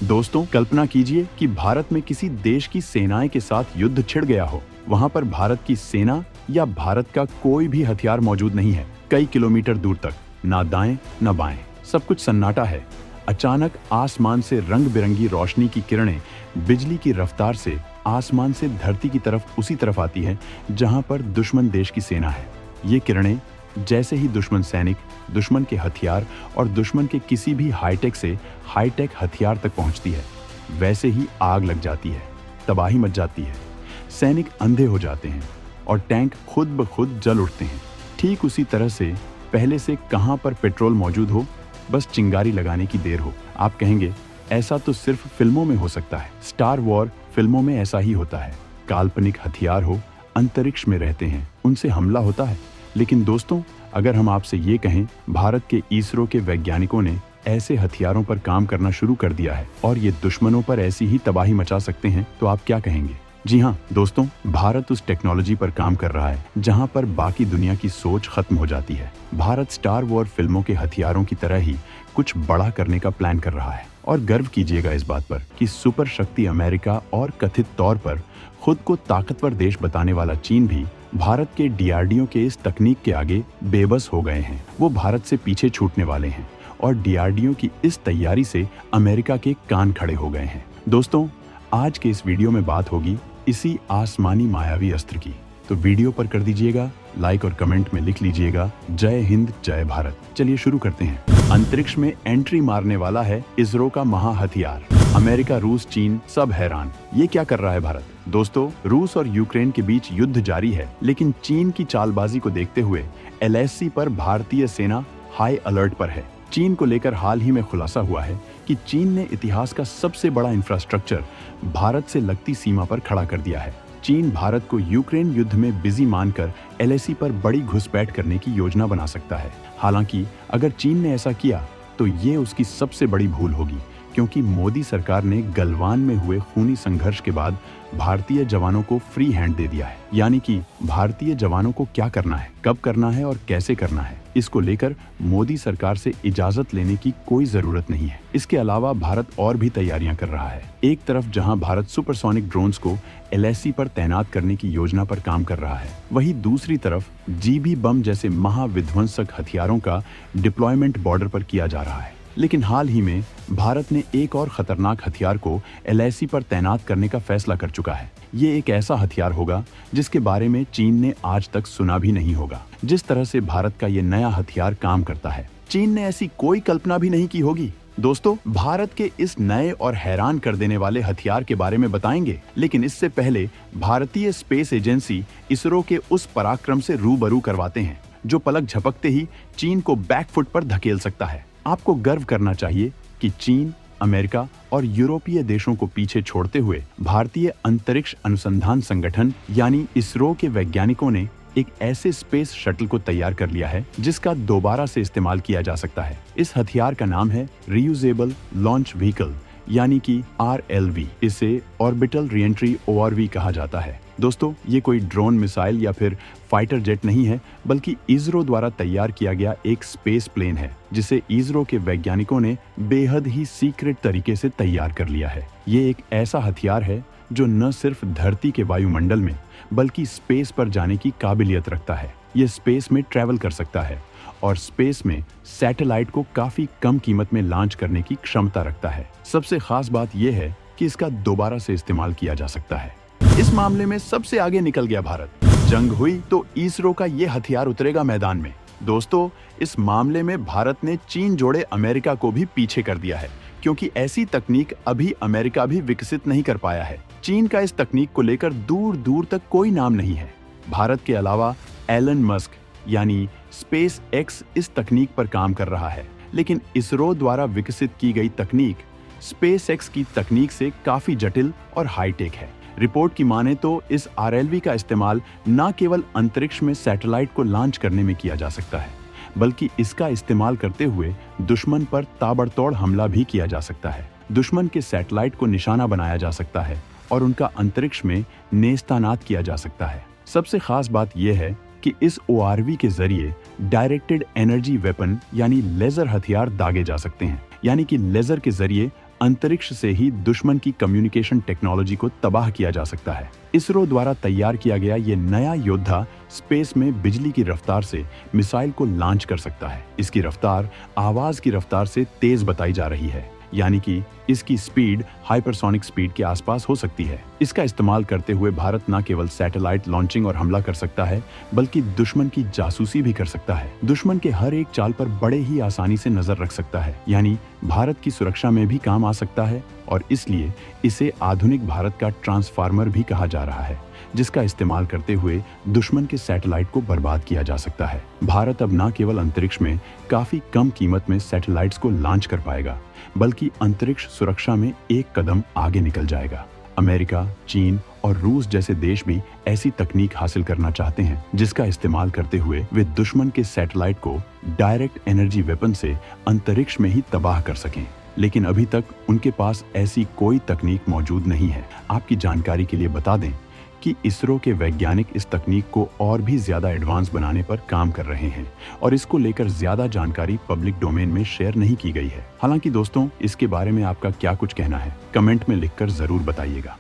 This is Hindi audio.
दोस्तों, कल्पना कीजिए कि भारत में किसी देश की सेनाएं के साथ युद्ध छिड़ गया हो। वहां पर भारत की सेना या भारत का कोई भी हथियार मौजूद नहीं है। कई किलोमीटर दूर तक ना दाएं ना बाएं, सब कुछ सन्नाटा है। अचानक आसमान से रंग बिरंगी रोशनी की किरणें बिजली की रफ्तार से आसमान से धरती की तरफ उसी तरफ आती है जहां पर दुश्मन देश की सेना है। ये किरणें जैसे ही दुश्मन सैनिक, दुश्मन के हथियार और दुश्मन के किसी भी हाईटेक से हाईटेक हथियार तक पहुंचती है, वैसे ही आग लग जाती है, तबाही मच जाती है। सैनिक अंधे हो जाते हैं और टैंक खुद ब खुद जल उठते हैं। ठीक उसी तरह से पहले से कहां पर पेट्रोल मौजूद हो, बस चिंगारी लगाने की देर हो। आप कहेंगे ऐसा तो सिर्फ फिल्मों में हो सकता है। स्टार वॉर फिल्मों में ऐसा ही होता है। काल्पनिक हथियार हो, अंतरिक्ष में रहते हैं, उनसे हमला होता है। लेकिन दोस्तों, अगर हम आपसे ये कहें भारत के इसरो के वैज्ञानिकों ने ऐसे हथियारों पर काम करना शुरू कर दिया है और ये दुश्मनों पर ऐसी ही तबाही मचा सकते हैं, तो आप क्या कहेंगे? जी हाँ दोस्तों, भारत उस टेक्नोलॉजी पर काम कर रहा है जहां पर बाकी दुनिया की सोच खत्म हो जाती है। भारत स्टार वॉर फिल्मों के हथियारों की तरह ही कुछ बड़ा करने का प्लान कर रहा है। और गर्व कीजिएगा इस बात पर कि सुपर शक्ति अमेरिका और कथित तौर पर खुद को ताकतवर देश बताने वाला चीन भी भारत के डीआरडीओ के इस तकनीक के आगे बेबस हो गए हैं। वो भारत से पीछे छूटने वाले हैं और डीआरडीओ की इस तैयारी से अमेरिका के कान खड़े हो गए हैं। दोस्तों, आज के इस वीडियो में बात होगी इसी आसमानी मायावी अस्त्र की। तो वीडियो पर कर दीजिएगा लाइक और कमेंट में लिख लीजिएगा जय हिंद जय भारत। चलिए शुरू करते हैं। अंतरिक्ष में एंट्री मारने वाला है इसरो का महा हथियार। अमेरिका, रूस, चीन सब हैरान। ये क्या कर रहा है भारत? दोस्तों, रूस और यूक्रेन के बीच युद्ध जारी है, लेकिन चीन की चालबाजी को देखते हुए एलएसी पर भारतीय सेना हाई अलर्ट पर है। चीन को लेकर हाल ही में खुलासा हुआ है कि चीन ने इतिहास का सबसे बड़ा इंफ्रास्ट्रक्चर भारत से लगती सीमा पर खड़ा कर दिया है। चीन भारत को यूक्रेन युद्ध में बिजी मानकर एलएसी पर बड़ी घुसपैठ करने की योजना बना सकता है। हालांकि अगर चीन ने ऐसा किया तो ये उसकी सबसे बड़ी भूल होगी, क्योंकि मोदी सरकार ने गलवान में हुए खूनी संघर्ष के बाद भारतीय जवानों को फ्री हैंड दे दिया है। यानी कि भारतीय जवानों को क्या करना है, कब करना है और कैसे करना है, इसको लेकर मोदी सरकार से इजाजत लेने की कोई जरूरत नहीं है। इसके अलावा भारत और भी तैयारियां कर रहा है। एक तरफ जहां भारत सुपरसोनिक ड्रोन्स को एलएसी पर तैनात करने की योजना पर काम कर रहा है, वहीं दूसरी तरफ जीबी बम जैसे महाविध्वंसक हथियारों का डिप्लॉयमेंट बॉर्डर पर किया जा रहा है। लेकिन हाल ही में भारत ने एक और खतरनाक हथियार को एलएसी पर तैनात करने का फैसला कर चुका है। ये एक ऐसा हथियार होगा जिसके बारे में चीन ने आज तक सुना भी नहीं होगा। जिस तरह से भारत का ये नया हथियार काम करता है, चीन ने ऐसी कोई कल्पना भी नहीं की होगी। दोस्तों, भारत के इस नए और हैरान कर देने वाले हथियार के बारे में बताएंगे, लेकिन इससे पहले भारतीय स्पेस एजेंसी इसरो के उस पराक्रम से रूबरू करवाते हैं जो पलक झपकते ही चीन को बैकफुट पर धकेल सकता है। आपको गर्व करना चाहिए कि चीन, अमेरिका और यूरोपीय देशों को पीछे छोड़ते हुए भारतीय अंतरिक्ष अनुसंधान संगठन यानी इसरो के वैज्ञानिकों ने एक ऐसे स्पेस शटल को तैयार कर लिया है जिसका दोबारा से इस्तेमाल किया जा सकता है। इस हथियार का नाम है रीयूजेबल लॉन्च व्हीकल यानी कि RLV। इसे ऑर्बिटल रीएंट्री ORV कहा जाता है। दोस्तों, ये कोई ड्रोन, मिसाइल या फिर फाइटर जेट नहीं है, बल्कि इसरो द्वारा तैयार किया गया एक स्पेस प्लेन है जिसे इसरो के वैज्ञानिकों ने बेहद ही सीक्रेट तरीके से तैयार कर लिया है। ये एक ऐसा हथियार है जो न सिर्फ धरती के वायुमंडल में बल्कि स्पेस पर जाने की काबिलियत रखता है। ये स्पेस में ट्रैवल कर सकता है और स्पेस में सैटेलाइट को काफी कम कीमत में लॉन्च करने की क्षमता रखता है। सबसे खास बात यह है कि इसका दोबारा से इस्तेमाल किया जा सकता है। इस मामले में सबसे आगे निकल गया भारत। जंग हुई तो इसरो का ये हथियार उतरेगा मैदान में। दोस्तों, इस मामले में भारत ने चीन जोड़े अमेरिका को भी पीछे कर दिया है, क्योंकि ऐसी तकनीक अभी अमेरिका भी विकसित नहीं कर पाया है। चीन का इस तकनीक को लेकर दूर दूर तक कोई नाम नहीं है। भारत के अलावा एलन मस्क यानी स्पेस एक्स इस तकनीक पर काम कर रहा है, लेकिन इसरो द्वारा विकसित की गई तकनीक स्पेस एक्स की तकनीक से काफी जटिल और हाईटेक है। रिपोर्ट की माने तो इस RLV का इस्तेमाल न केवल अंतरिक्ष में सैटेलाइट को लॉन्च करने में किया जा सकता है, बल्कि इसका इस्तेमाल करते हुए दुश्मन पर ताबड़तोड़ हमला भी किया जा सकता है। दुश्मन के सैटेलाइट को निशाना बनाया जा सकता है और उनका अंतरिक्ष में नेस्तानात किया जा सकता है। सबसे खास बात यह है कि इस ORV के जरिए डायरेक्टेड एनर्जी वेपन यानी लेजर हथियार दागे जा सकते हैं। यानी कि लेजर के जरिए अंतरिक्ष से ही दुश्मन की कम्युनिकेशन टेक्नोलॉजी को तबाह किया जा सकता है। इसरो द्वारा तैयार किया गया ये नया योद्धा स्पेस में बिजली की रफ्तार से मिसाइल को लॉन्च कर सकता है। इसकी रफ्तार आवाज की रफ्तार से तेज बताई जा रही है, यानी कि इसकी स्पीड हाइपरसोनिक स्पीड के आसपास हो सकती है। इसका इस्तेमाल करते हुए भारत न केवल सैटेलाइट लॉन्चिंग और हमला कर सकता है, बल्कि दुश्मन की जासूसी भी कर सकता है। दुश्मन के हर एक चाल पर बड़े ही आसानी से नजर रख सकता है, यानी भारत की सुरक्षा में भी काम आ सकता है। और इसलिए इसे आधुनिक भारत का ट्रांसफार्मर भी कहा जा रहा है, जिसका इस्तेमाल करते हुए दुश्मन के सैटेलाइट को बर्बाद किया जा सकता है। भारत अब न केवल अंतरिक्ष में काफी कम कीमत में सैटेलाइट्स को लॉन्च कर पाएगा, बल्कि अंतरिक्ष सुरक्षा में एक कदम आगे निकल जाएगा। अमेरिका, चीन और रूस जैसे देश भी ऐसी तकनीक हासिल करना चाहते हैं, जिसका इस्तेमाल करते हुए वे दुश्मन के सैटेलाइट को डायरेक्ट एनर्जी वेपन से अंतरिक्ष में ही तबाह कर सकें। लेकिन अभी तक उनके पास ऐसी कोई तकनीक मौजूद नहीं है। आपकी जानकारी के लिए बता दें कि इसरो के वैज्ञानिक इस तकनीक को और भी ज्यादा एडवांस बनाने पर काम कर रहे हैं और इसको लेकर ज्यादा जानकारी पब्लिक डोमेन में शेयर नहीं की गई है। हालांकि दोस्तों, इसके बारे में आपका क्या कुछ कहना है, कमेंट में लिखकर जरूर बताइएगा।